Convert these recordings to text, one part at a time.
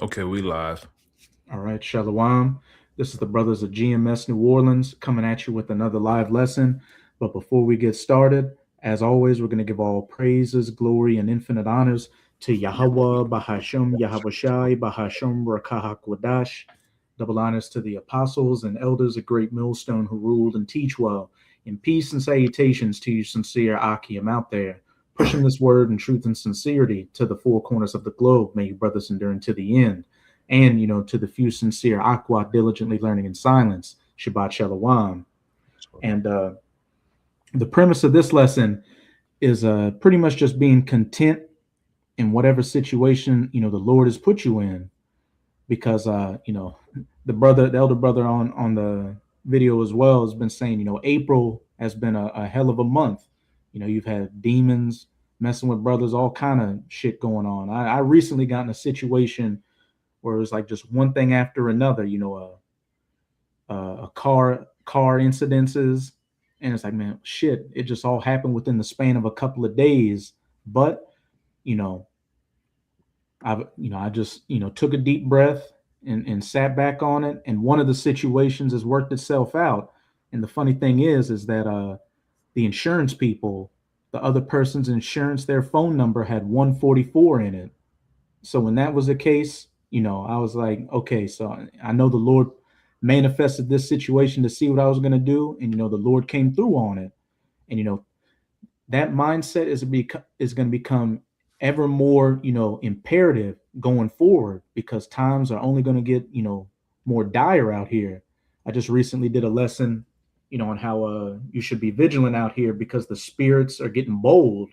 Okay, we live. All right, Shalom. This is the brothers of GMS New Orleans coming at you with another live lesson. But before we get started, as always, we're going to give all praises, glory, and infinite honors to Yahweh, Bahasham, Yahweh Shai, Bahasham, Rakahak Wadash. Double honors to the apostles and elders of Great Millstone who ruled and teach well. And peace and salutations to you, sincere Akim out there, pushing this word in truth and sincerity to the four corners of the globe. May you brothers endure to the end. And, to the few sincere Aqua diligently learning in silence, Shabbat Shalom. And the premise of this lesson is pretty much just being content in whatever situation, the Lord has put you in. Because, the elder brother on the video as well has been saying, April has been a hell of a month. You've had demons messing with brothers, all kind of shit going on. I recently got in a situation where it was like just one thing after another, a car incidences, and it's like, man, shit, it just all happened within the span of a couple of days. But you know, I just took a deep breath and sat back on it, and one of the situations has worked itself out. And the funny thing is that the insurance people, the other person's insurance, their phone number had 144 in it. So when that was the case, I was like, okay, so I know the Lord manifested this situation to see what I was going to do, and the Lord came through on it. And that mindset is going to become ever more imperative going forward, because times are only going to get more dire out here. I just recently did a lesson on how you should be vigilant out here, because the spirits are getting bold.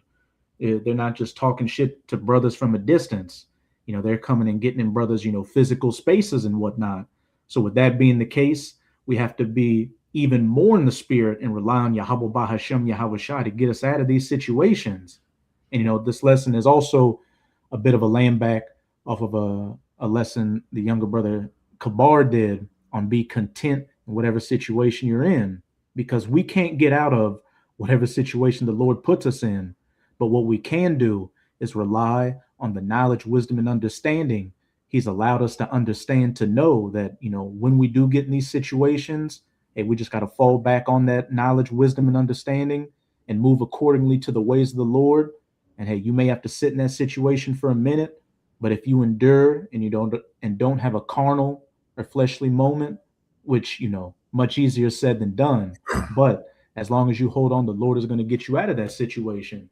They're not just talking shit to brothers from a distance. They're coming and getting in brothers physical spaces and whatnot. So with that being the case, we have to be even more in the spirit and rely on Yahweh Bahashem Yahweh Shai to get us out of these situations. And this lesson is also a bit of a laying back off of a lesson the younger brother Kabar did on be content in whatever situation you're in, because we can't get out of whatever situation the Lord puts us in. But what we can do is rely on the knowledge, wisdom, and understanding He's allowed us to understand, to know that, when we do get in these situations, hey, we just got to fall back on that knowledge, wisdom, and understanding and move accordingly to the ways of the Lord. And hey, you may have to sit in that situation for a minute, but if you endure and you don't have a carnal or fleshly moment, which, much easier said than done. But as long as you hold on, the Lord is going to get you out of that situation.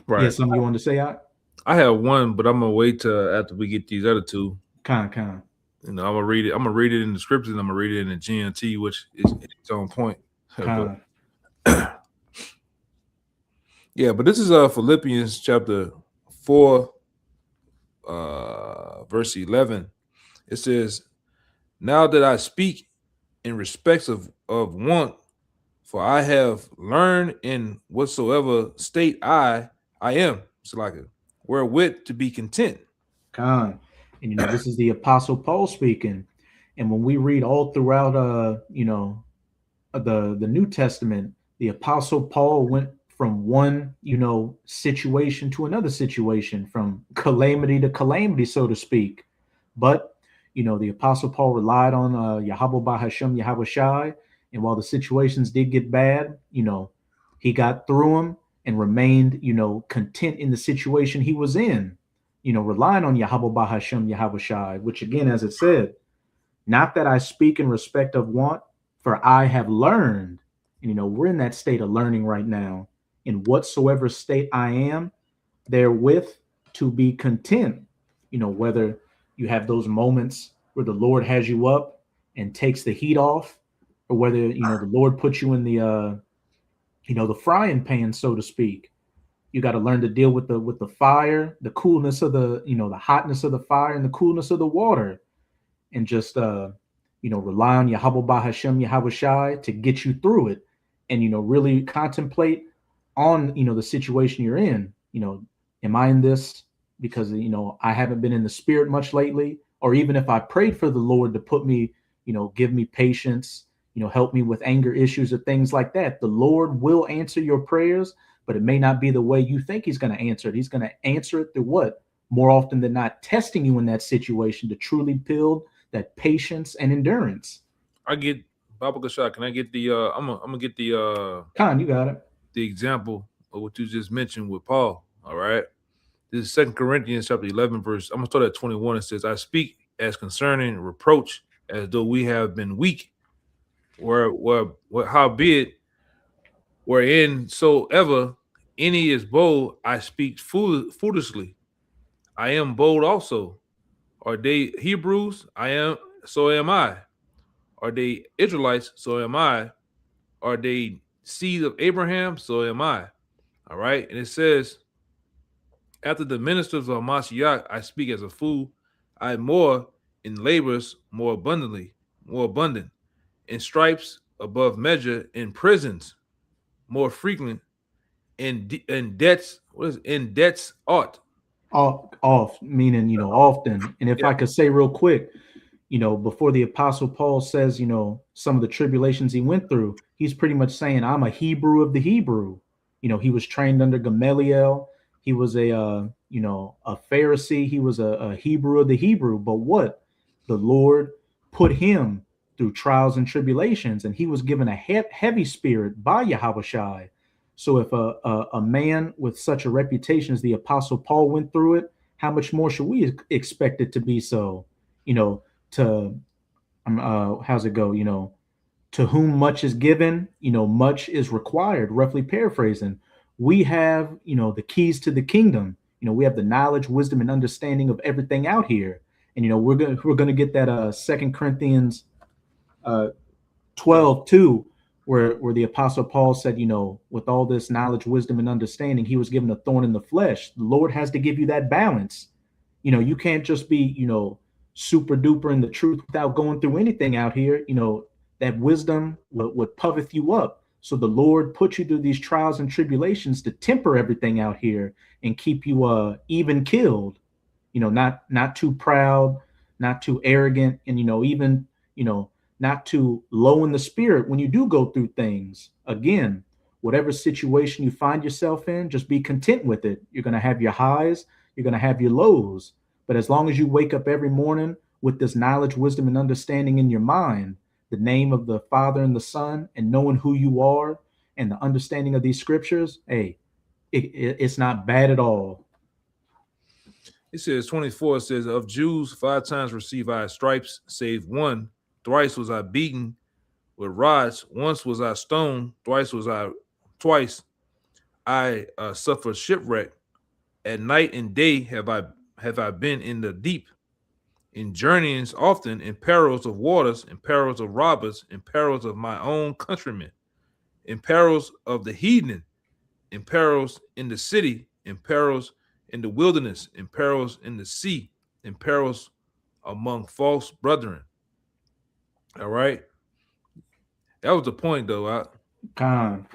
Right. Yes, something you want to say, I I have one, but I'm gonna wait till after we get these other two. Con. I'm gonna read it. I'm gonna read it in the scriptures. And I'm gonna read it in the GNT, which is its own point. But yeah, but this is Philippians chapter 4, verse 11. It says, "Now that I speak in respects of want, for I have learned in whatsoever state I am." It's like wherewith to be content. Con. And this is the Apostle Paul speaking. And when we read all throughout the New Testament, the Apostle Paul went from one, situation to another situation, from calamity to calamity, so to speak. But the Apostle Paul relied on Yahweh Bahashem Yahweh Shai, and while the situations did get bad, he got through them and remained, content in the situation he was in. Relying on Yahweh Bahashem Yahweh Shai, which again, as it said, not that I speak in respect of want, for I have learned. And we're in that state of learning right now. In whatsoever state I am, therewith to be content. Whether you have those moments where the Lord has you up and takes the heat off, or whether the Lord puts you in the frying pan, so to speak. You got to learn to deal with the fire, the coolness of the hotness of the fire, and the coolness of the water, and just rely on Yahweh Bahashem Yahweh Shai to get you through it, and really contemplate on the situation you're in. Am I in this because I haven't been in the spirit much lately? Or even if I prayed for the Lord to put me, give me patience, help me with anger issues or things like that, the Lord will answer your prayers, but it may not be the way you think He's going to answer it. He's going to answer it through what? more often than not testing you in that situation to truly build that patience and endurance. I get Baba Gashar. Can I get the I'm gonna get Khan, you got it. the example of what you just mentioned with Paul. All right. This is 2 Corinthians chapter 11, verse. I'm gonna start at 21. It says, I speak as concerning reproach, as though we have been weak, howbeit, wherein soever any is bold, I speak foolishly. I am bold also. Are they Hebrews? I am, so am I. Are they Israelites? So am I. Are they seed of Abraham? So am I. All right. And it says, after the ministers of Mashiach, I speak as a fool. I more in labors more abundant, in stripes above measure, in prisons more frequent, in debts. What is in debts ought? Off, meaning, often. And if Yeah. I could say real quick, before the Apostle Paul says, some of the tribulations he went through, he's pretty much saying, I'm a Hebrew of the Hebrew. He was trained under Gamaliel. He was a Pharisee. He was a Hebrew of the Hebrew. But what? The Lord put him through trials and tribulations, and he was given a heavy spirit by Yahushua. So if a man with such a reputation as the Apostle Paul went through it, how much more should we expect it to be so? To how's it go? To whom much is given, much is required. Roughly paraphrasing, we have the keys to the kingdom. We have the knowledge, wisdom, and understanding of everything out here. And we're gonna get that 2 Corinthians 12 too, where the Apostle Paul said, with all this knowledge, wisdom, and understanding, he was given a thorn in the flesh. The Lord has to give you that balance. You can't just be super duper in the truth without going through anything out here. That wisdom would puffeth you up. So the Lord put you through these trials and tribulations to temper everything out here and keep you even killed. Not too proud, not too arrogant, and even not too low in the spirit when you do go through things. Again, whatever situation you find yourself in, just be content with it. You're going to have your highs, you're going to have your lows. But as long as you wake up every morning with this knowledge, wisdom, and understanding in your mind, the name of the Father and the Son, and knowing who you are, and the understanding of these scriptures, hey, it's not bad at all. It says 24, it says, of Jews 5 times receive I stripes, save one. Thrice was I beaten with rods. Once was I stoned. Twice I suffered shipwreck. At night and day have I been in the deep, in journeyings often, in perils of waters, in perils of robbers, in perils of my own countrymen, in perils of the heathen, in perils in the city, in perils in the wilderness, in perils in the sea, in perils among false brethren. All right. That was the point, though. Khan.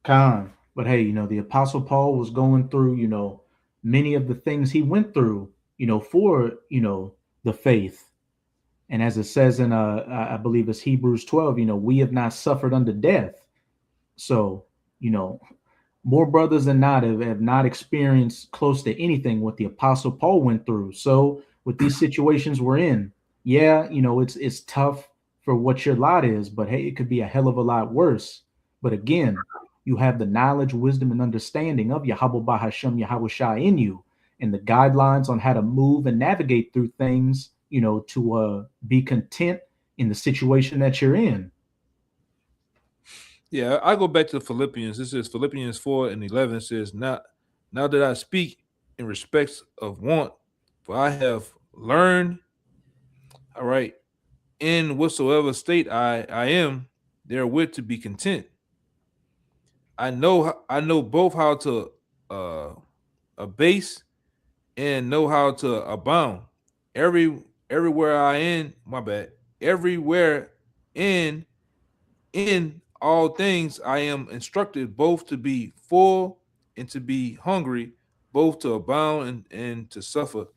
But hey, the Apostle Paul was going through, many of the things he went through, for, the faith. And as it says in, I believe it's Hebrews 12, we have not suffered unto death. So, more brothers than not have not experienced close to anything what the Apostle Paul went through. So with these situations we're in, yeah, it's tough for what your lot is, but hey, it could be a hell of a lot worse. But again, you have the knowledge, wisdom, and understanding of Yahweh Bahashem Yahushua in you, and the guidelines on how to move and navigate through things, to be content in the situation that you're in. Yeah, I go back to Philippians. This is Philippians 4:11. It says, now that I speak in respects of want, for I have learned, all right, in whatsoever state I am, therewith to be content. I know both how to abase and know how to abound. Everywhere I am, everywhere in all things I am instructed both to be full and to be hungry, both to abound and to suffer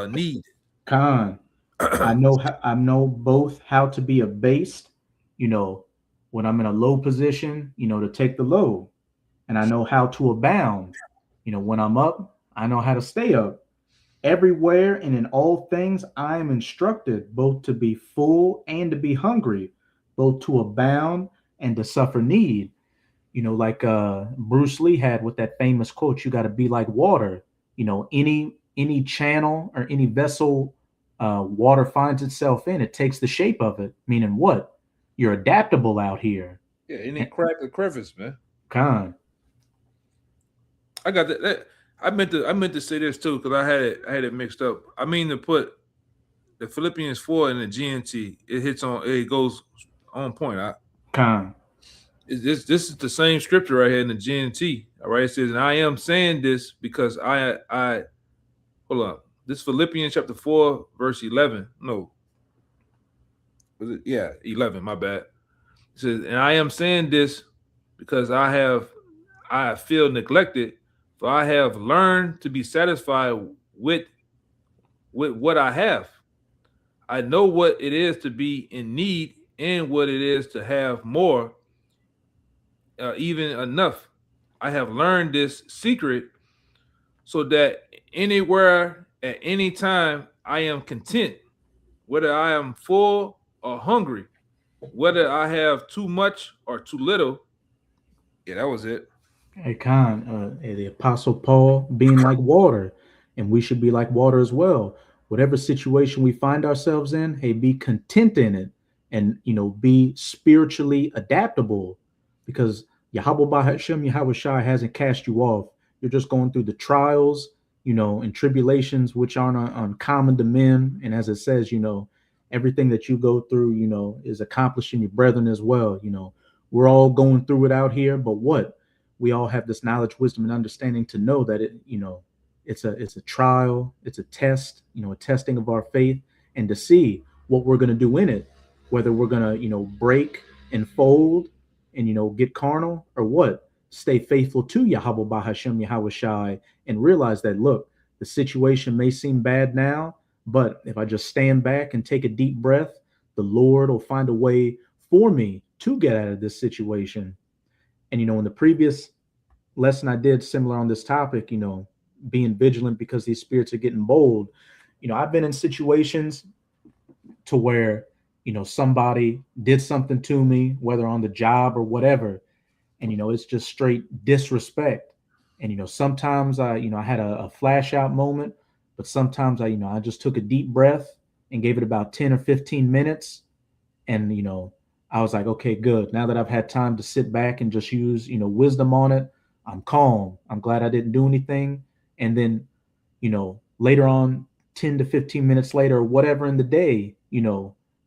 need. Khan, I know both how to be abased, when I'm in a low position, to take the low, and I know how to abound, When I'm up, I know how to stay up. Everywhere and in all things, I am instructed both to be full and to be hungry, both to abound and to suffer need. Like Bruce Lee had with that famous quote, you got to be like water. Any channel or any vessel water finds itself in, it takes the shape of it. Meaning what? You're adaptable out here. Yeah, any crack or crevice, man. Con. I got that. I meant to say this too because I had it mixed up. I mean to put the Philippians 4 in the GNT. It goes on point. Con. This is the same scripture right here in the GNT. All right, it says, and I am saying this because I hold up. This Philippians chapter 4 verse 11. No, was it? Yeah, 11. My bad. It says, and I am saying this because I feel neglected, for I have learned to be satisfied with what I have. I know what it is to be in need and what it is to have more, even enough. I have learned this secret so that anywhere at any time I am content, whether I am full or hungry, whether I have too much or too little. Yeah, that was it. Hey, Con, the Apostle Paul being like water, and we should be like water as well. Whatever situation we find ourselves in, hey, be content in it, and be spiritually adaptable, because Yahweh Bahashem Yahweh Shai hasn't cast you off. You're just going through the trials, and tribulations which aren't uncommon to men. And as it says, everything that you go through, is accomplishing your brethren as well. We're all going through it out here, but what? We all have this knowledge, wisdom, and understanding to know that it's a trial, it's a test, a testing of our faith, and to see what we're going to do in it, whether we're going to break and fold and get carnal, or what, stay faithful to Yahweh Bahashem Yahweh Shai, and realize that, look, the situation may seem bad now, but if I just stand back and take a deep breath, the Lord will find a way for me to get out of this situation. And in the previous lesson I did similar on this topic, being vigilant because these spirits are getting bold. I've been in situations to where somebody did something to me, whether on the job or whatever, and it's just straight disrespect. And sometimes I had a flash out moment, but sometimes I just took a deep breath and gave it about 10 or 15 minutes, and I was like, okay, good. Now that I've had time to sit back and just use, wisdom on it, I'm calm. I'm glad I didn't do anything. And then, later on, 10 to 15 minutes later, or whatever in the day,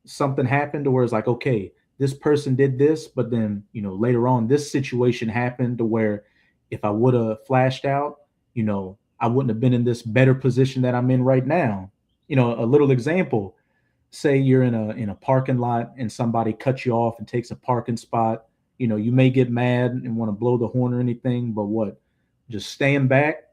something happened to where it's like, okay, this person did this, but then, later on, this situation happened to where if I would have flashed out, I wouldn't have been in this better position that I'm in right now. A little example. Say you're in a parking lot and somebody cuts you off and takes a parking spot. You may get mad and want to blow the horn or anything, but what? Just stand back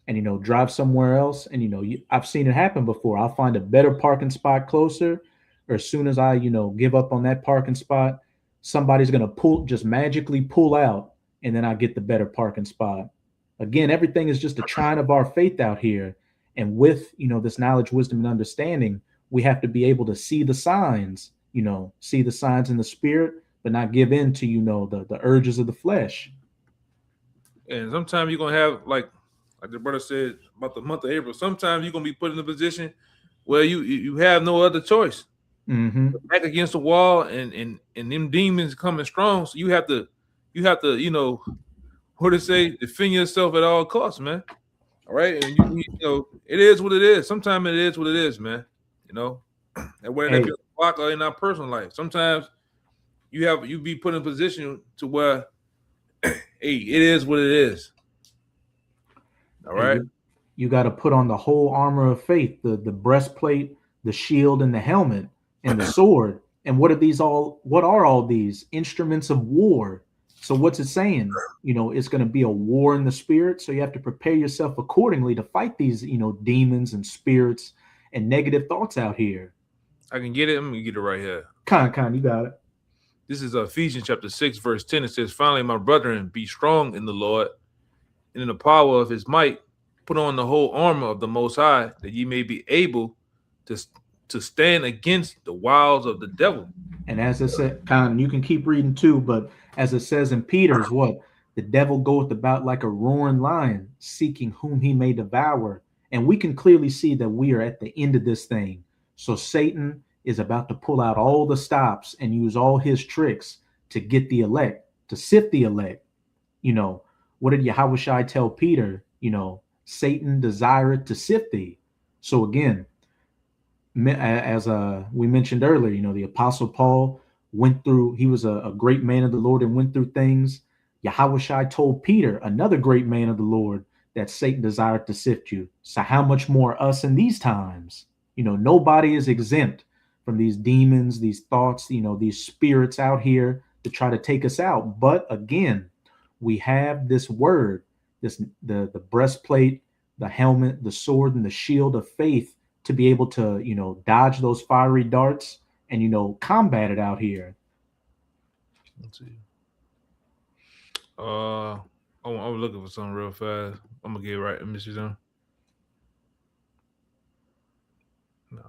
and drive somewhere else. And I've seen it happen before. I'll find a better parking spot closer, or as soon as I give up on that parking spot, somebody's gonna just magically pull out, and then I get the better parking spot. Again, everything is just a trying of our faith out here, and with this knowledge, wisdom, and understanding, we have to be able to see the signs, see the signs in the spirit, but not give in to, the urges of the flesh. And sometimes you're gonna have like the brother said about the month of April. Sometimes you're gonna be put in a position where you have no other choice. Mm-hmm. Back against the wall, and them demons coming strong. So you have to what to say, defend yourself at all costs, man. All right, and it is what it is. Sometimes it is what it is, man. And whether that be block or in our personal life, sometimes you be put in a position to where, hey, it is what it is. All right. You got to put on the whole armor of faith, the breastplate, the shield, and the helmet, and the sword. And what are all these instruments of war? So what's it saying? It's going to be a war in the spirit. So you have to prepare yourself accordingly to fight these, demons and spirits and negative thoughts out here. I can get it. I'm going to get it right here. Con, you got it. This is Ephesians chapter 6, verse 10. It says, finally, my brethren, be strong in the Lord and in the power of his might, put on the whole armor of the Most High, that ye may be able to stand against the wiles of the devil. And as it said, Con, you can keep reading too, but as it says in Peter's, what? The devil goeth about like a roaring lion, seeking whom he may devour. And we can clearly see that we are at the end of this thing. So Satan is about to pull out all the stops and use all his tricks to get the elect, to sift the elect. You know, what did Yahushua tell Peter? You know, Satan desireth to sift thee. So again, as we mentioned earlier, you know, the Apostle Paul went through, he was a great man of the Lord and went through things. Yahushua told Peter, another great man of the Lord, that Satan desired to sift you. So how much more us in these times? You know, nobody is exempt from these demons, these thoughts, you know, these spirits out here to try to take us out. But again, we have this word, the breastplate, the helmet, the sword, and the shield of faith to be able to, you know, dodge those fiery darts and, you know, combat it out here. Let's see. I'm looking for something real fast. I'm gonna get right. Let me see something. No.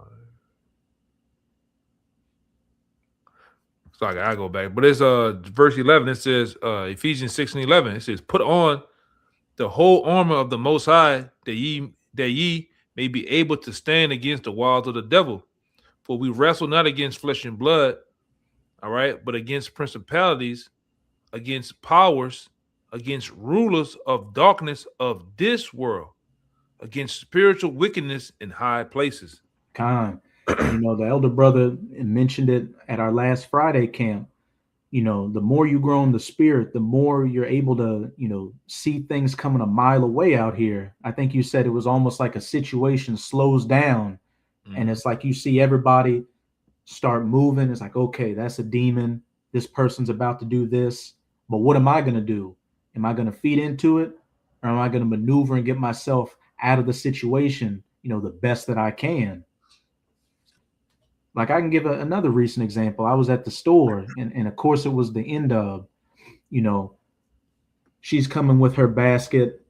Sorry, I go back. But it's verse 11. It says Ephesians 6:11. It says, "Put on the whole armor of the Most High, that ye may be able to stand against the wiles of the devil. For we wrestle not against flesh and blood, all right, but against principalities, against powers, against rulers of darkness of this world, against spiritual wickedness in high places." Con, you know, the elder brother mentioned it at our last Friday camp. You know, the more you grow in the spirit, the more you're able to, you know, see things coming a mile away out here. I think you said it was almost like a situation slows down, and it's like you see everybody start moving. It's like, okay, that's a demon. This person's about to do this. But what am I going to do? Am I going to feed into it, or am I going to maneuver and get myself out of the situation, you know, the best that I can? Like I can give another recent example. I was at the store, and of course it was the end of, you know, she's coming with her basket,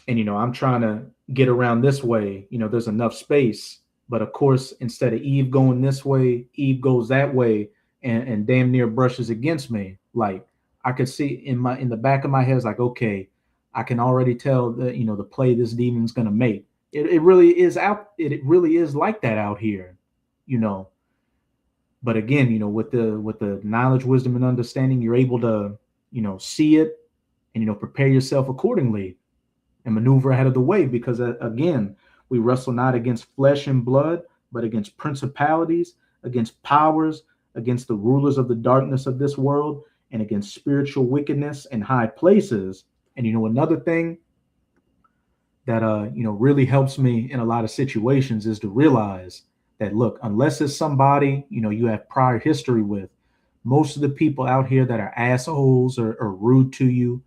and, you know, I'm trying to get around this way. You know, there's enough space. But of course, instead of Eve going this way, Eve goes that way and damn near brushes against me. Like I could see in the back of my head, it's like, okay, I can already tell that, you know, the play this demon's gonna make. It really is it really is like that out here, you know. But again, you know, with the knowledge, wisdom, and understanding, you're able to, you know, see it and, you know, prepare yourself accordingly and maneuver ahead of the way. Because again, we wrestle not against flesh and blood, but against principalities, against powers, against the rulers of the darkness of this world, and against spiritual wickedness in high places. And, you know, another thing that, you know, really helps me in a lot of situations is to realize that, look, unless it's somebody, you know, you have prior history with, most of the people out here that are assholes or rude to you,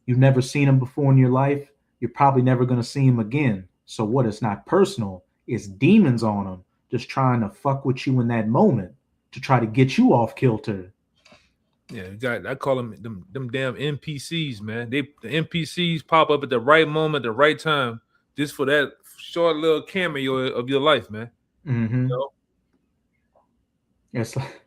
you've never seen them before in your life, you're probably never going to see them again. So what? It's not personal. It's demons on them, just trying to fuck with you in that moment to try to get you off kilter. Yeah, I call them damn NPCs, man. The NPCs pop up at the right moment, the right time, just for that short little cameo of your life, man. Mm-hmm. You know? It's like,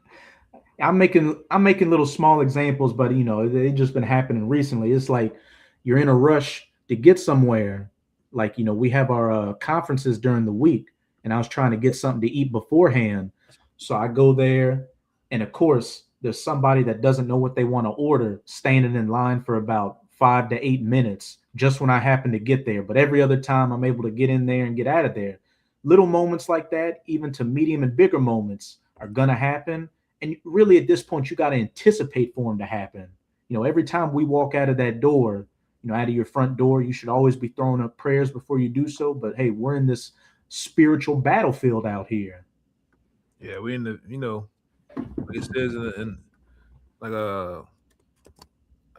I'm making little small examples, but, you know, they've just been happening recently. It's like you're in a rush to get somewhere. Like, you know, we have our conferences during the week, and I was trying to get something to eat beforehand. So I go there, and of course, there's somebody that doesn't know what they want to order standing in line for about 5 to 8 minutes just when I happen to get there. But every other time I'm able to get in there and get out of there. Little moments like that, even to medium and bigger moments, are going to happen. And really, at this point, you got to anticipate for them to happen. You know, every time we walk out of that door, you know, out of your front door, you should always be throwing up prayers before you do so. But hey, we're in this spiritual battlefield out here. Yeah, we're in the, you know, like it says in like I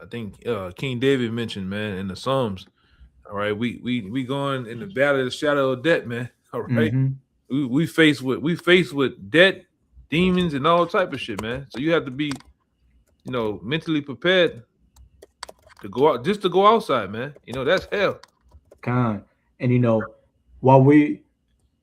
think King David mentioned, man, in the Psalms. All right, we going in the valley of the shadow of death, man. All right, we faced with debt, demons, and all type of shit, man. So you have to be, you know, mentally prepared To go out, just to go outside, man. You know, that's hell. Con. And while we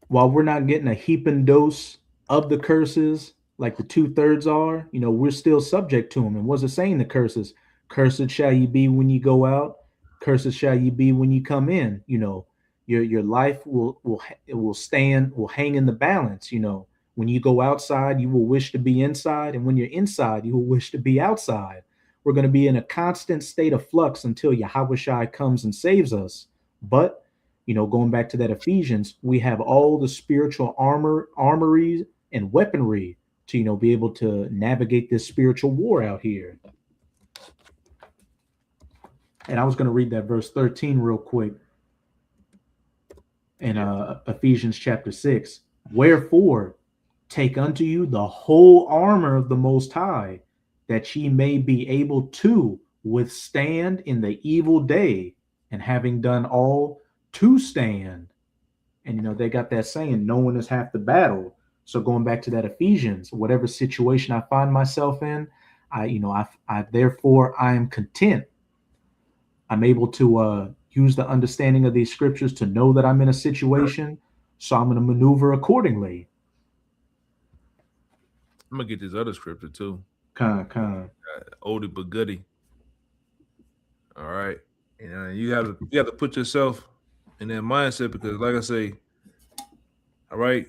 while we're not getting a heaping dose of the curses like the 2/3 are, we're still subject to them. And what's it saying? The curses, cursed shall you be when you go out, cursed shall you be when you come in. Your life will hang in the balance. When you go outside, you will wish to be inside, and when you're inside, you will wish to be outside. We're going to be in a constant state of flux until Yahweh comes and saves us. But going back to that Ephesians, we have all the spiritual armories and weaponry to, be able to navigate this spiritual war out here. And I was going to read that verse 13 real quick in Ephesians chapter 6. Wherefore, take unto you the whole armor of the Most High, that ye may be able to withstand in the evil day, and having done all, to stand. And they got that saying, no one is half the battle. So going back to that Ephesians, whatever situation I find myself in, I therefore I am content. I'm able to use the understanding of these scriptures to know that I'm in a situation, so I'm going to maneuver accordingly. I'm gonna get this other scripture too. Con. Oldie but goodie. All right. You have to put yourself in that mindset, because like I say, all right,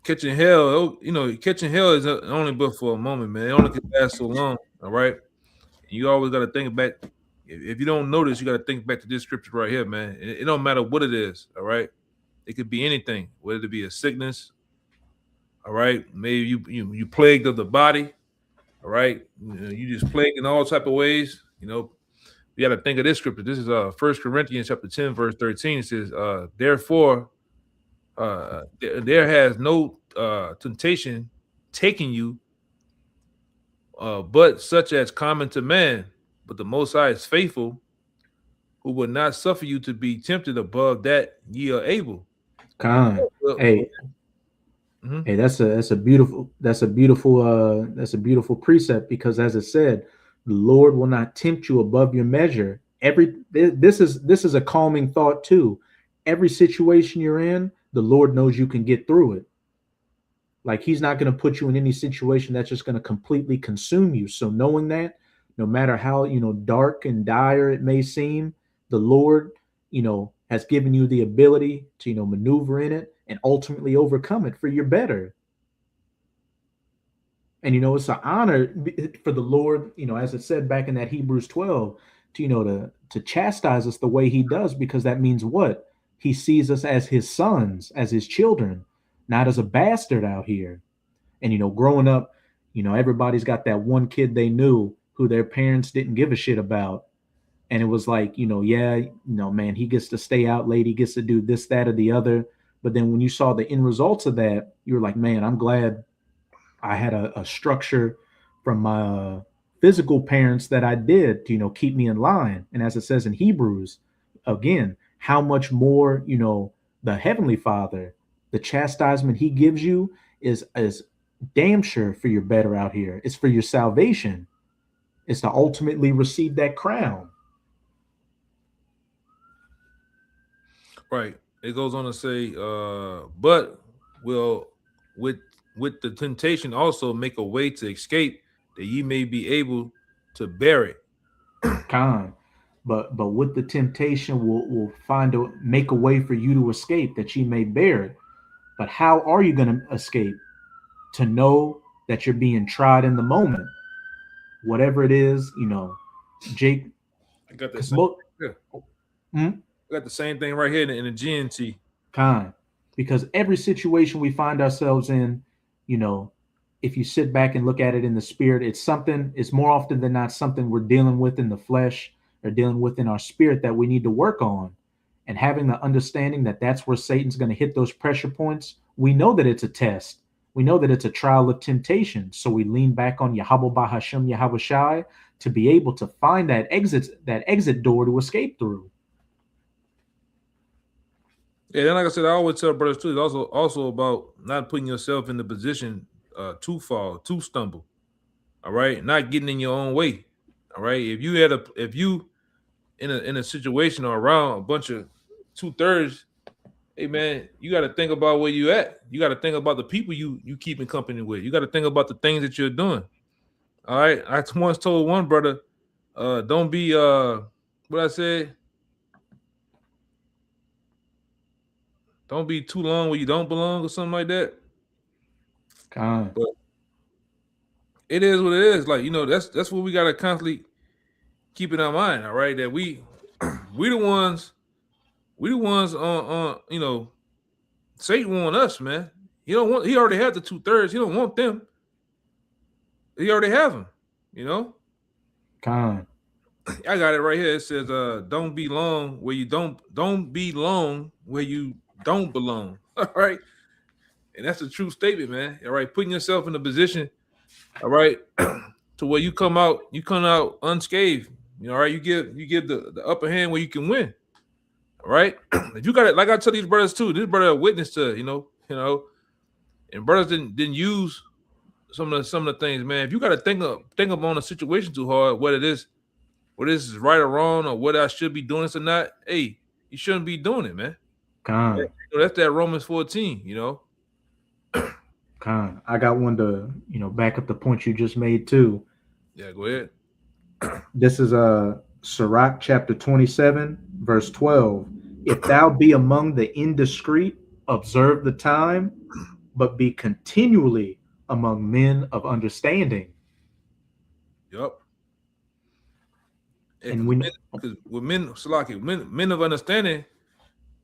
catching hell, catching hell is only but for a moment, man. It only can last so long. All right. And you always got to think back. If you don't notice, you got to think back to this scripture right here, man. It don't matter what it is. All right. It could be anything, whether it be a sickness. All right. Maybe you plagued of the body. All right. You just plagued in all type of ways. You got to think of this scripture. This is 1 Corinthians chapter 10, verse 13. It says, therefore, there has no temptation taking you, but such as common to man. But the Most High is faithful, who will not suffer you to be tempted above that ye are able. Con. Hey, hey, that's a beautiful precept, because as it said, the Lord will not tempt you above your measure. This is a calming thought too. Every situation you're in, the Lord knows you can get through it. Like, he's not going to put you in any situation that's just going to completely consume you. So knowing that, no matter how dark and dire it may seem, the Lord has given you the ability to maneuver in it and ultimately overcome it for your better. And it's an honor for the Lord, as it said back in that Hebrews 12, to chastise us the way he does, because that means what? He sees us as his sons, as his children, not as a bastard out here. And growing up, everybody's got that one kid they knew who their parents didn't give a shit about. And it was like, man, he gets to stay out late, he gets to do this, that, or the other. But then when you saw the end results of that, you were like, man, I'm glad I had a structure from my physical parents that I did to, keep me in line. And as it says in Hebrews, again, how much more, the Heavenly Father, the chastisement he gives you is damn sure for your better out here. It's for your salvation. It's to ultimately receive that crown. Right. It goes on to say, but will with the temptation also make a way to escape, that ye may be able to bear it. Con. But with the temptation, we'll make a way for you to escape, that ye may bear it. But how are you going to escape? To know that you're being tried in the moment, whatever it is, Jake. I got the same. I got the same thing right here in the GNT. Con. Because every situation we find ourselves in, if you sit back and look at it in the spirit, it's more often than not something we're dealing with in the flesh or dealing with in our spirit that we need to work on. And having the understanding that that's where Satan's going to hit those pressure points, we know that it's a test. We know that it's a trial of temptation. So we lean back on Yahweh Bahashem Yahweh Shai to be able to find that exit door to escape through. Yeah, then like I said, I always tell brothers too, it's also about not putting yourself in the position to fall, to stumble. All right, not getting in your own way. All right, if you in a situation or around a bunch of 2/3, hey man, you got to think about where you at. You got to think about the people you keeping company with. You got to think about the things that you're doing. All right. I once told one brother, don't be what I said, don't be too long where you don't belong or something like that. Con. But it is what it is. Like, that's what we gotta constantly keep in our mind, all right? That we the ones, on Satan want us, man. He already had the 2/3. He don't want them. He already have them, you know. Con. I got it right here. It says, don't be long where you don't be long where you don't belong. All right. And that's a true statement, man. All right. Putting yourself in a position, all right, to where you come out unscathed. All right. You give the upper hand where you can win. All right. If you got it, like I tell these brothers too, this brother a witness to, and brothers didn't use some of the things, man. If you got to think up on a situation too hard, whether this is right or wrong, or whether I should be doing this or not, hey, you shouldn't be doing it, man. Con. That's that Romans 14, Con. I got one to, back up the point you just made too. Yeah, go ahead. This is Sirach chapter 27, verse 12. If thou be among the indiscreet, observe the time, but be continually among men of understanding. Yep. And we because with men of understanding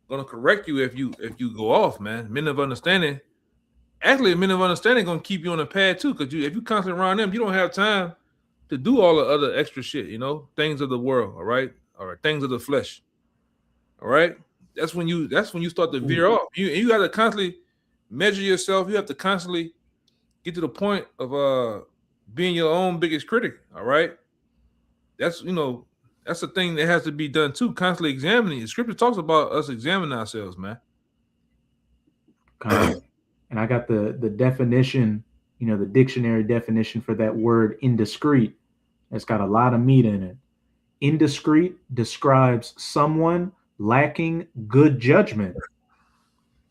gonna correct you if you go off, man. Men of understanding, actually, men of understanding gonna keep you on the path too. Because if you constantly around them, you don't have time to do all the other extra shit, things of the world, all right, things of the flesh, all right. That's when you start to veer off. You got to constantly measure yourself. You have to constantly get to the point of being your own biggest critic, all right. That's the thing that has to be done too. Constantly examining. The scripture talks about us examining ourselves, man. And I got the definition, the dictionary definition for that word indiscreet. It's got a lot of meat in it. Indiscreet describes someone lacking good judgment,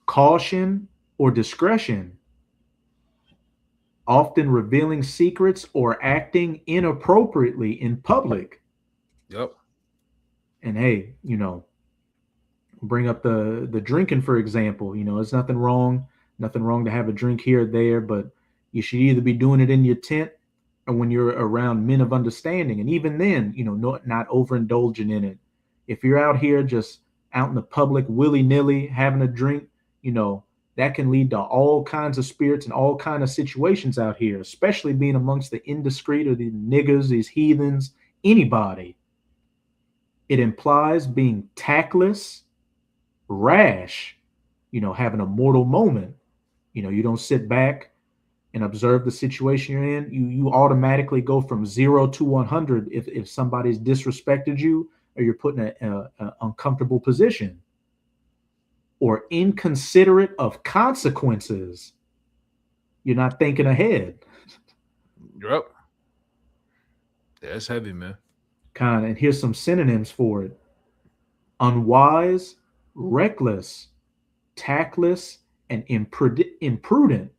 caution, or discretion, often revealing secrets or acting inappropriately in public. Yep. And hey, bring up the drinking, for example. It's nothing wrong to have a drink here or there, but you should either be doing it in your tent or when you're around men of understanding. And even then, not overindulging in it. If you're out here just out in the public willy-nilly having a drink, that can lead to all kinds of spirits and all kinds of situations out here, especially being amongst the indiscreet or the niggas, these heathens, anybody. It implies being tactless, rash, having a mortal moment. You don't sit back and observe the situation you're in. You automatically go from 0 to 100 if somebody's disrespected you or you're put in an uncomfortable position. Or inconsiderate of consequences. You're not thinking ahead. Yep. That's heavy, man. And here's some synonyms for it: unwise, reckless, tactless, and imprudent.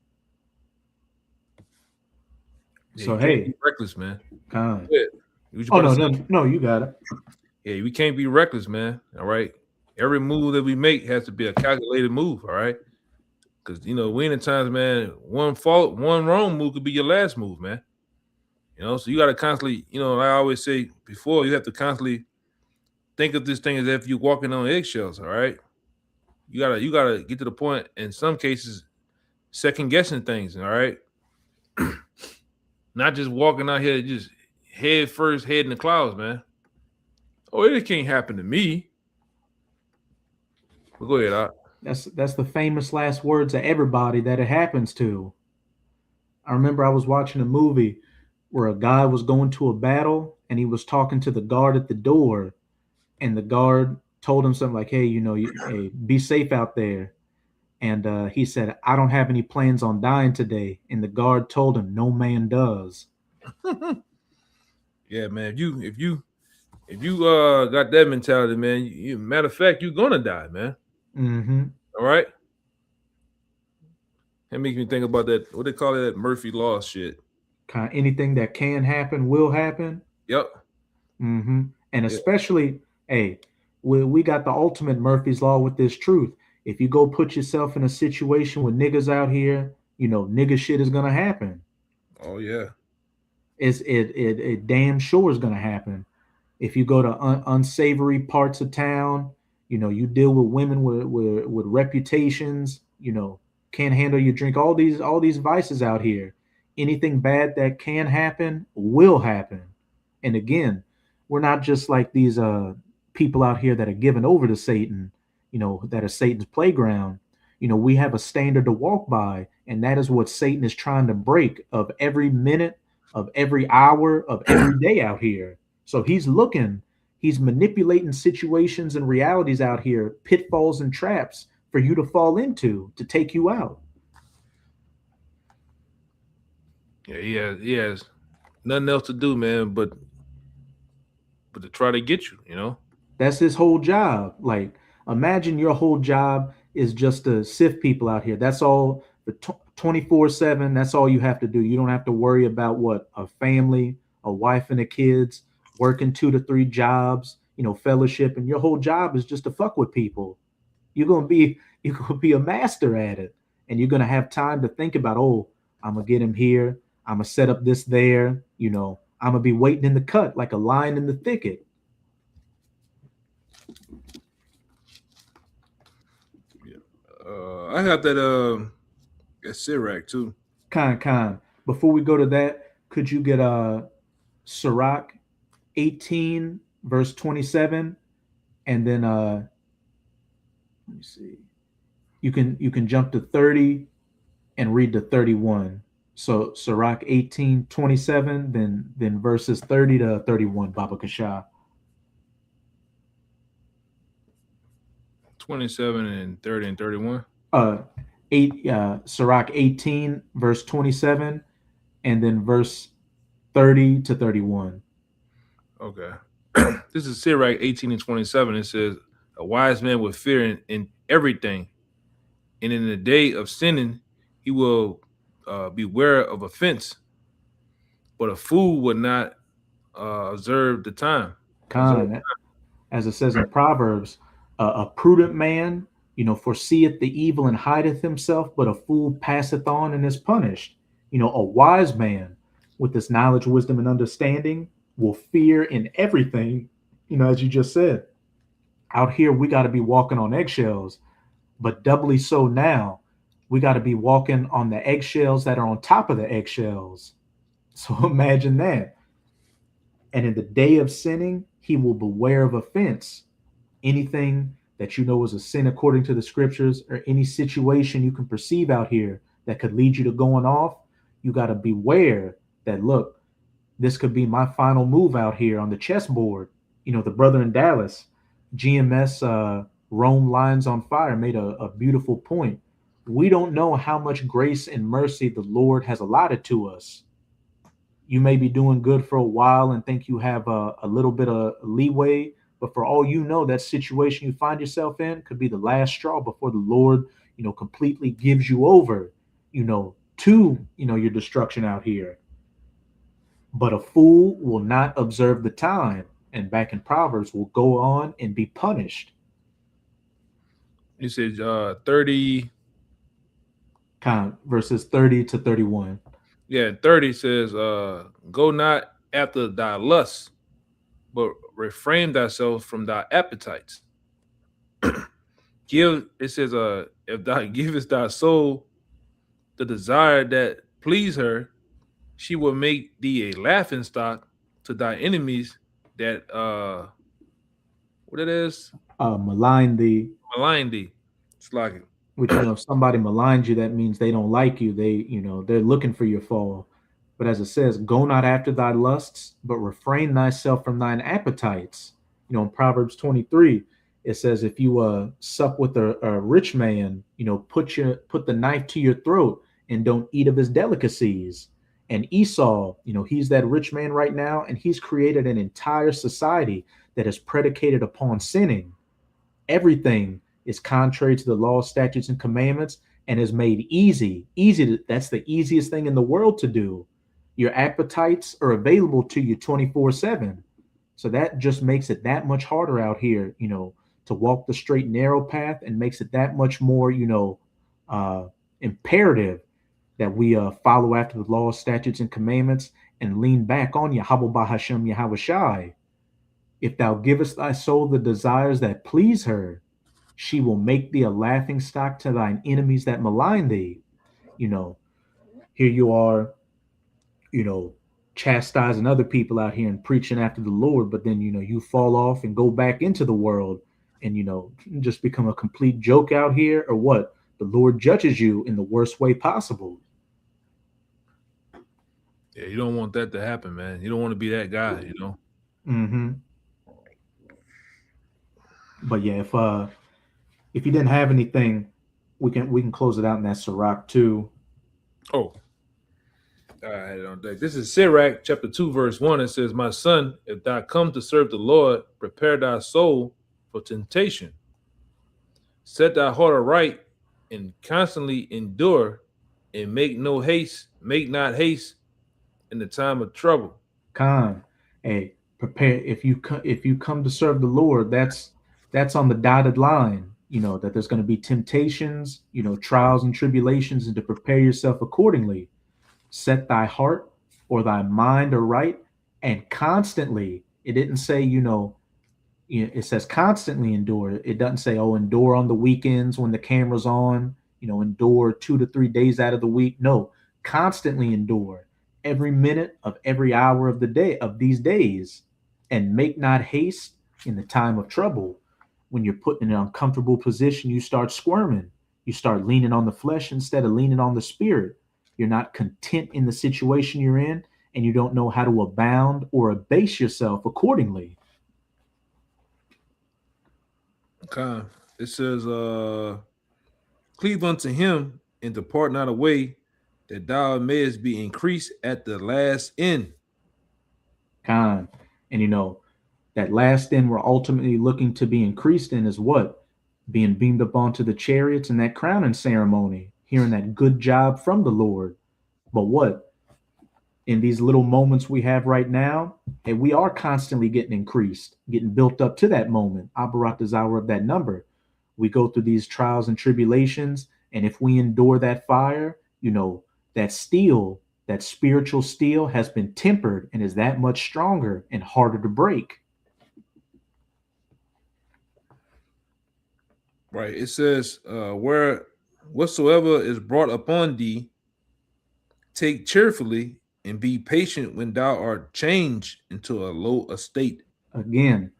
Yeah, So you hey, can't be reckless, man. Con. Oh no, you got it. Yeah, we can't be reckless, man. All right. Every move that we make has to be a calculated move, all right? Because we in the times, man, one wrong move could be your last move, man. So you got to constantly, like I always say before, you have to constantly think of this thing as if you're walking on eggshells, all right? You gotta get to the point, in some cases, second guessing things, all right? Not just walking out here just head first, head in the clouds, man. Oh, it can't happen to me. But go ahead, Doc. That's the famous last words of everybody that it happens to. I remember I was watching a movie where a guy was going to a battle and he was talking to the guard at the door, and the guard told him something like, "Hey, hey, be safe out there." And he said, "I don't have any plans on dying today." And the guard told him, "No man does." Yeah, man. If you If you got that mentality, man, matter of fact, you're gonna die, man. Mm-hmm. All right. That makes me think about that. What they call it? That Murphy Law shit. Kind of anything that can happen will happen. Yep. Mm-hmm. And Yeah. especially, hey, we got the ultimate Murphy's Law with this truth. If you go put yourself in a situation with niggas out here, nigga shit is gonna happen. Oh yeah. It damn sure is gonna happen. If you go to unsavory parts of town, you deal with women with reputations, can't handle your drink. All these vices out here. Anything bad that can happen will happen. And again, we're not just like these people out here that are given over to Satan, that are Satan's playground. We have a standard to walk by, and that is what Satan is trying to break of every minute, of every hour, of every day out here. So he's manipulating situations and realities out here, pitfalls and traps for you to fall into to take you out. Yeah. He has nothing else to do, man, but to try to get you. You know. That's his whole job. Like, imagine your whole job is just to sift people out here. That's all the 24/7. That's all you have to do. You don't have to worry about what a family, a wife and the kids, working 2 to 3 jobs, fellowship, and your whole job is just to fuck with people. You're gonna be a master at it, and you're gonna have time to think about, oh, I'm gonna get him here. I'm gonna set up this there. I'm gonna be waiting in the cut like a lion in the thicket. Yeah. I got that Sirac too. Con. Before we go to that, could you get Sirach 18 verse 27, and then let me see. You can jump to 30 and read to 31. So Sirach 18:27, then verses 30 to 31, Baba Kasha. 27 and 30 and 31. Uh Sirach 18 verse 27, and then verse 30 to 31. Okay. This is Sirach 18 and 27. It says, "A wise man will fear in everything, and in the day of sinning, he will beware of offense. But a fool would not observe the time." Observe. Khan, as it says in Proverbs, a prudent man, foreseeth the evil and hideth himself, but a fool passeth on and is punished. A wise man with this knowledge, wisdom, and understanding will fear in everything, as you just said. Out here, we got to be walking on eggshells, but doubly so now, we got to be walking on the eggshells that are on top of the eggshells. So imagine that. And in the day of sinning, he will beware of offense. Anything that you know is a sin according to the scriptures, or any situation you can perceive out here that could lead you to going off, you got to beware that, look, this could be my final move out here on the chessboard. The brother in Dallas, GMS Rome Lines on Fire, made a beautiful point. We don't know how much grace and mercy the Lord has allotted to us. You may be doing good for a while and think you have a little bit of leeway, but for all you know, that situation you find yourself in could be the last straw before the Lord, completely gives you over, to, your destruction out here. But a fool will not observe the time, and back in Proverbs will go on and be punished. He said 30. Verses 30 to 31. Yeah, 30 says, "Go not after thy lusts, but refrain thyself from thy appetites. Give," it says, "if thou givest thy soul the desire that please her, she will make thee a laughing stock to thy enemies that what it is, Malign thee, malign thee." It's like, which, if somebody maligns you, that means they don't like you. They're looking for your fall. But as it says, go not after thy lusts, but refrain thyself from thine appetites. In Proverbs 23, it says, if you sup with a rich man, put the knife to your throat and don't eat of his delicacies. And Esau, he's that rich man right now, and he's created an entire society that is predicated upon sinning. Everything is contrary to the law, statutes, and commandments, and is made that's the easiest thing in the world to do. Your appetites are available to you 24/7. So that just makes it that much harder out here, to walk the straight and narrow path, and makes it that much more, uh, imperative that we follow after the law, statutes, and commandments, and lean back on Yahweh Bahashem Yahweh Shai. If thou givest thy soul the desires that please her, she will make thee a laughing stock to thine enemies that malign thee. Here you are, you know, chastising other people out here and preaching after the Lord, but then, you fall off and go back into the world and, just become a complete joke out here, or what? The Lord judges you in the worst way possible. Yeah, you don't want that to happen, man. You don't want to be that guy, Mm-hmm. But yeah, if you didn't have anything, we can close it out in that Sirach too. Oh, I had it on deck. This is Sirach chapter 2, verse 1. It says, "My son, if thou come to serve the Lord, prepare thy soul for temptation. Set thy heart aright and constantly endure, and make not haste in the time of trouble." Khan, hey, prepare if you come to serve the Lord. That's on the dotted line. That there's going to be temptations, trials and tribulations, and to prepare yourself accordingly. Set thy heart or thy mind aright, and constantly. It didn't say, it says constantly endure. It doesn't say, oh, endure on the weekends when the camera's on, endure 2 to 3 days out of the week. No, constantly endure every minute of every hour of the day of these days, and make not haste in the time of trouble. When you're put in an uncomfortable position, you start squirming. You start leaning on the flesh instead of leaning on the spirit. You're not content in the situation you're in, and you don't know how to abound or abase yourself accordingly. Okay. It says, "Cleave unto him and depart not away, that thou mayest be increased at the last end." Khan. And that last end we're ultimately looking to be increased in is what? Being beamed up onto the chariots and that crowning ceremony, hearing that good job from the Lord. But what? In these little moments we have right now, hey, we are constantly getting increased, getting built up to that moment. Abarat is hour of that number. We go through these trials and tribulations, and if we endure that fire, that steel, that spiritual steel has been tempered and is that much stronger and harder to break. Right. It says, "Where whatsoever is brought upon thee, take cheerfully, and be patient when thou art changed into a low estate." Again,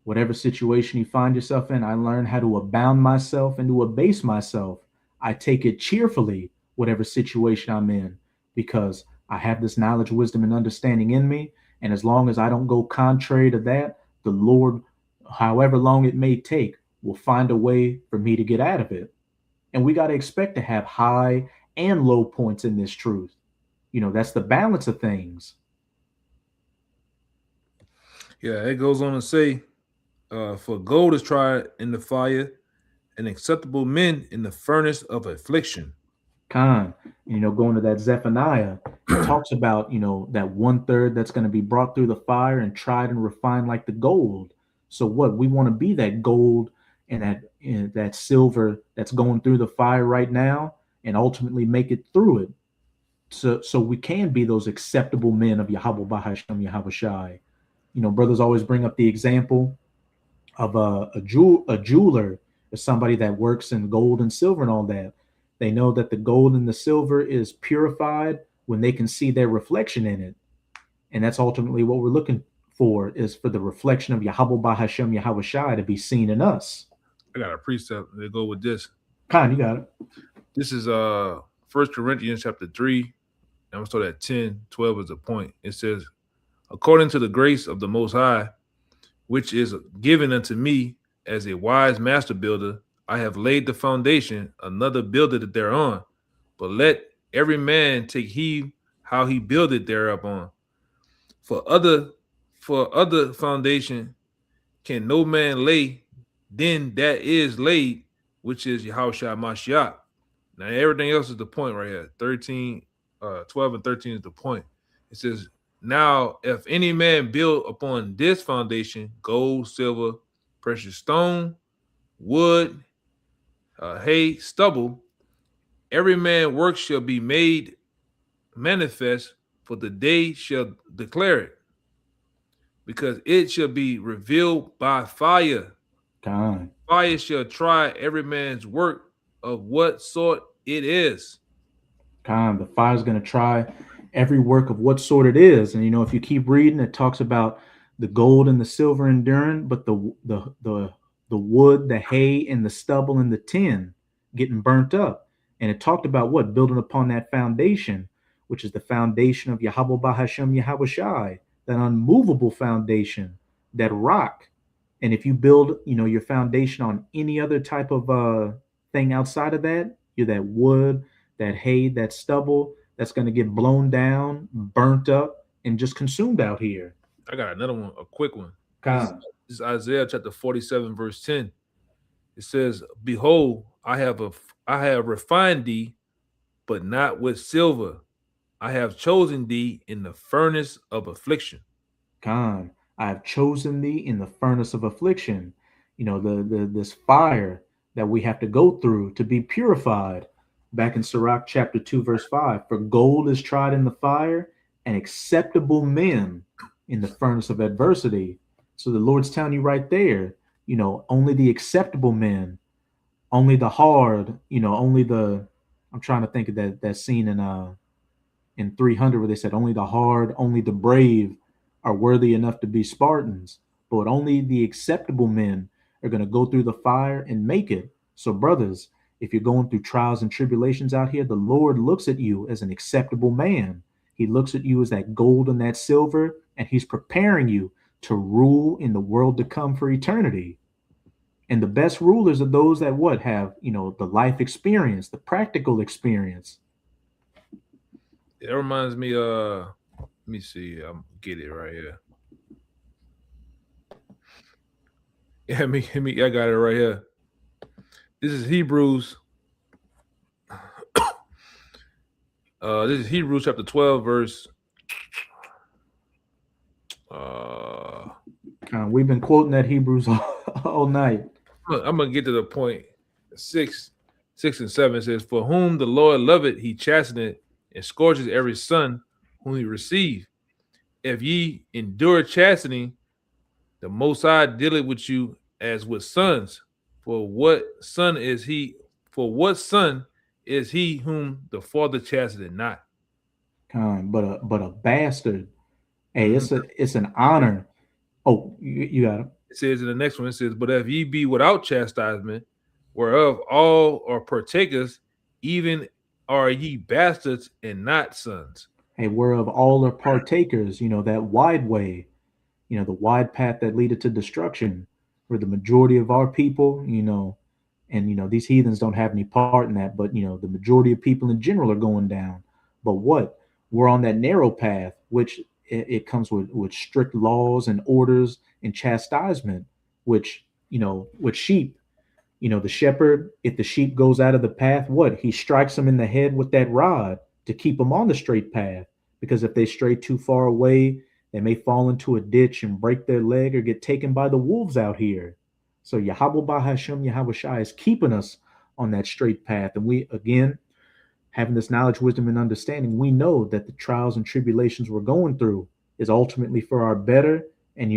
whatever situation you find yourself in, I learn how to abound myself and to abase myself. I take it cheerfully, whatever situation I'm in, because I have this knowledge, wisdom, and understanding in me. And as long as I don't go contrary to that, the Lord, however long it may take, will find a way for me to get out of it. And we got to expect to have high and low points in this truth. That's the balance of things. Yeah, it goes on to say, "For gold is tried in the fire, and acceptable men in the furnace of affliction." Khan, going to that Zephaniah, it talks about, that 1/3 that's going to be brought through the fire and tried and refined like the gold. So what? We want to be that gold and that silver that's going through the fire right now, and ultimately make it through it. So we can be those acceptable men of Yahweh Bahashem Yahweh Shai. Brothers always bring up the example of a jeweler, or somebody that works in gold and silver and all that. They know that the gold and the silver is purified when they can see their reflection in it. And that's ultimately what we're looking for, is for the reflection of Yahweh Bahashem Yahweh Shai to be seen in us. I got a precept to go with this. Khan, you got it. This is 1 Corinthians chapter 3. I'm going to start at 10, 12 as a point. It says, "According to the grace of the Most High, which is given unto me as a wise master builder, I have laid the foundation, another builded it thereon. But let every man take heed how he builded thereupon. For other for other foundation can no man lay, then that is laid, which is Yahushua Mashiach. Now everything else is the point right here. 13, 12 and 13 is the point. It says, now if any man build upon this foundation, gold, silver, precious stone, wood, hay, stubble, every man work shall be made manifest, for the day shall declare it, because it shall be revealed by fire. God. Fire shall try every man's work of what sort it is. The fire's going to try every work of what sort it is. And if you keep reading, it talks about the gold and the silver enduring, but the wood, the hay, and the stubble and the tin getting burnt up. And it talked about what? Building upon that foundation, which is the foundation of Yahweh Bahashem Yahweh Shai, that unmovable foundation, that rock. And if you build, your foundation on any other type of thing outside of that, you're that wood, that hay, that stubble, that's going to get blown down, burnt up, and just consumed out here. I got another one, a quick one. This is Isaiah chapter 47, verse 10. It says, behold, I have refined thee, but not with silver. I have chosen thee in the furnace of affliction. I have chosen thee in the furnace of affliction. This fire that we have to go through to be purified. Back in Sirach chapter 2, verse 5, for gold is tried in the fire, and acceptable men in the furnace of adversity. So the Lord's telling you right there, only the acceptable men, only the hard, only the, I'm trying to think of that scene in 300 where they said only the hard, only the brave are worthy enough to be Spartans, but only the acceptable men are going to go through the fire and make it. So brothers, if you're going through trials and tribulations out here, the Lord looks at you as an acceptable man. He looks at you as that gold and that silver, and he's preparing you to rule in the world to come for eternity. And the best rulers are those that have, the life experience, the practical experience. It reminds me, let me see, I'm get it right here. Yeah, I got it right here. This is Hebrews. This is Hebrews chapter 12, verse. We've been quoting that Hebrews all night. I'm gonna get to the point. 6 and 7 says, for whom the Lord loveth, he chasteneth and scourges every son whom he receive. If ye endure chastening, the Most High dealeth with you as with sons. For what son is he? For what son is he whom the Father chasteneth not? But a bastard. Hey, it's an honor. Oh, you got it. It says in the next one, it says, but if ye be without chastisement, whereof all are partakers, even are ye bastards and not sons. Hey, whereof all are partakers, that wide way, the wide path that leadeth to destruction, where the majority of our people, and these heathens don't have any part in that, but the majority of people in general are going down. But what? We're on that narrow path, which it comes with strict laws and orders and chastisement, which, with sheep, the shepherd, if the sheep goes out of the path, what? He strikes them in the head with that rod to keep them on the straight path. Because if they stray too far away, they may fall into a ditch and break their leg or get taken by the wolves out here. So Yahweh Bahashem Yahweh Shai is keeping us on that straight path. And we, again, having this knowledge, wisdom, and understanding, we know that the trials and tribulations we're going through is ultimately for our better. And,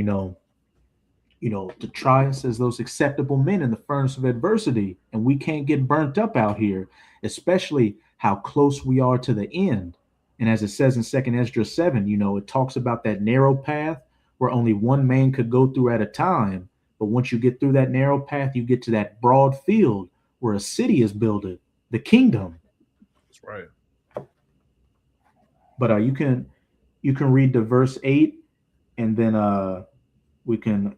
to try us as those acceptable men in the furnace of adversity. And we can't get burnt up out here, especially how close we are to the end. And as it says in 2nd Ezra 7, it talks about that narrow path where only one man could go through at a time. But once you get through that narrow path, you get to that broad field where a city is builded, the kingdom. That's right. But you can read the verse 8, and then you can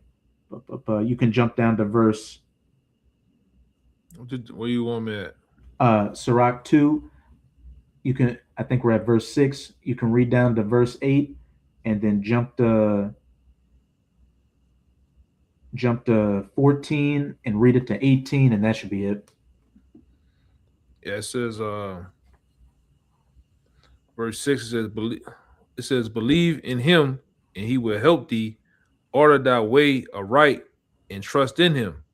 jump down to verse. Where you want me at? Sirach 2. I think we're at verse 6. You can read down to verse 8 and then jump to 14 and read it to 18, and that should be it. Yeah, it says verse 6 says believe in him and he will help thee, order thy way aright and trust in him.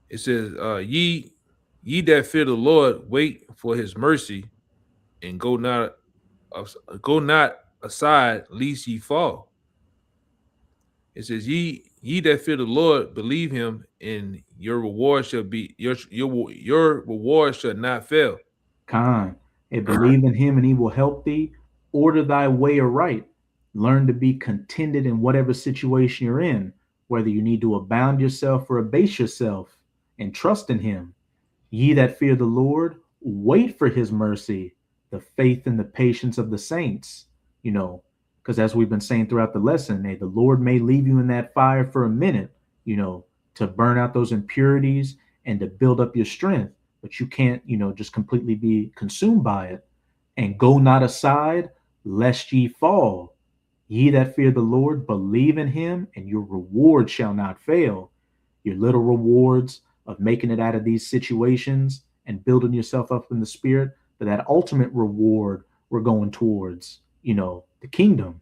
It says ye that fear the Lord wait for his mercy and go not aside lest ye fall. It says ye that fear the Lord believe him and your reward shall be your reward shall not fail. Khan, and believe in him and he will help thee. Order thy way aright. Learn to be contented in whatever situation you're in, whether you need to abound yourself or abase yourself, and trust in him. Ye that fear the Lord, wait for his mercy, the faith and the patience of the saints. Because as we've been saying throughout the lesson, the Lord may leave you in that fire for a minute, to burn out those impurities and to build up your strength. But you can't, just completely be consumed by it. And go not aside, lest ye fall. Ye that fear the Lord, believe in him, and your reward shall not fail. Your little rewards of making it out of these situations and building yourself up in the spirit, but that ultimate reward we're going towards, the kingdom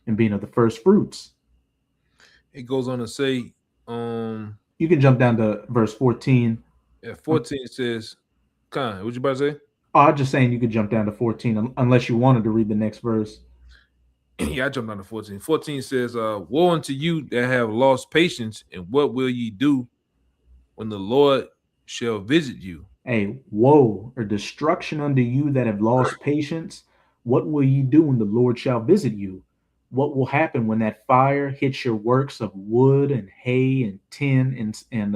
and being of the first fruits. It goes on to say, you can jump down to verse 14. Yeah, 14 says, Khan, what you about to say? Oh, I'm just saying you could jump down to 14 unless you wanted to read the next verse. Yeah, I jumped down to 14. 14 says, woe unto you that have lost patience, and what will ye do when the Lord shall visit you? Hey, woe or destruction unto you that have lost patience. What will ye do when the Lord shall visit you? What will happen when that fire hits your works of wood and hay and tin and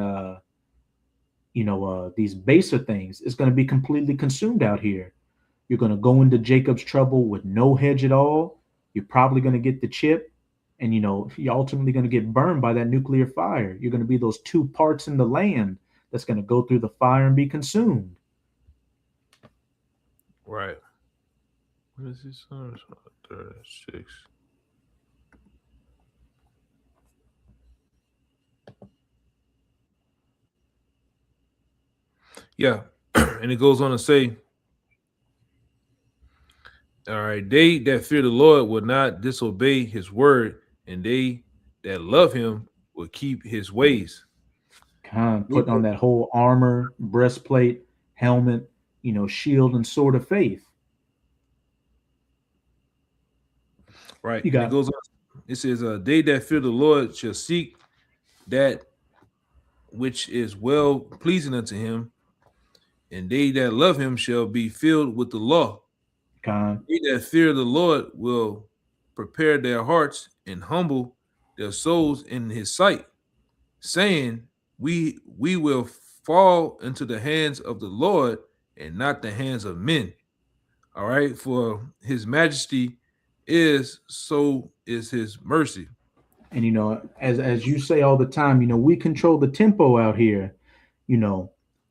these baser things? It's going to be completely consumed out here. You're going to go into Jacob's trouble with no hedge at all. You're probably going to get the chip, and you're ultimately going to get burned by that nuclear fire. You're going to be those two parts in the land that's going to go through the fire and be consumed. Right. What is this? 36. Yeah. And it goes on to say, all right, they that fear the Lord will not disobey his word, and they that love him will keep his ways. Putting on that whole armor, breastplate, helmet, shield and sword of faith. Right. And it goes on. It says, they that fear the Lord shall seek that which is well pleasing unto him, and they that love him shall be filled with the law. They that fear the Lord will prepare their hearts and humble their souls in his sight, saying, we will fall into the hands of the Lord and not the hands of men. All right, for his majesty is, so is his mercy. And as you say all the time, we control the tempo out here.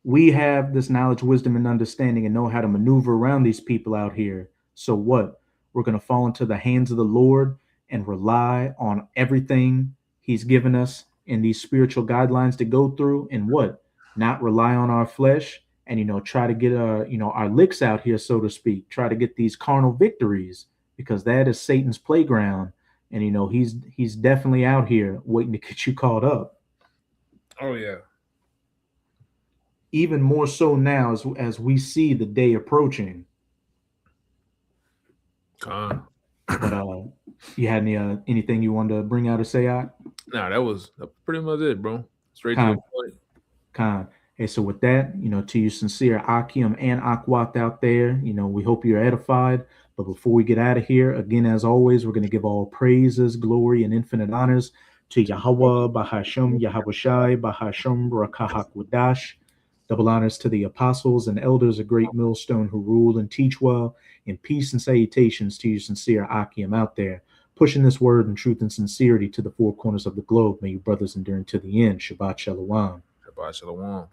We have this knowledge, wisdom, and understanding and know how to maneuver around these people out here. So what? We're going to fall into the hands of the Lord and rely on everything he's given us in these spiritual guidelines to go through, and what? Not rely on our flesh and try to get our licks out here, so to speak. Try to get these carnal victories, because that is Satan's playground. And he's definitely out here waiting to get you caught up. Oh yeah. Even more so now as we see the day approaching. But you had anything you wanted to bring out or say out? Nah, that was pretty much it, bro. Straight to the point. Hey, so with that, to you sincere Akim and Akwat out there, we hope you're edified. But before we get out of here, again, as always, we're going to give all praises, glory, and infinite honors to Yahweh, Bahasham, Yahweh Bahasham, Rakahakwadash. Double honors to the apostles and elders of Great Millstone who rule and teach well. And peace and salutations to you sincere Akim out there, pushing this word in truth and sincerity to the four corners of the globe. May you brothers endure to the end. Shabbat Shalom. Shabbat Shalom.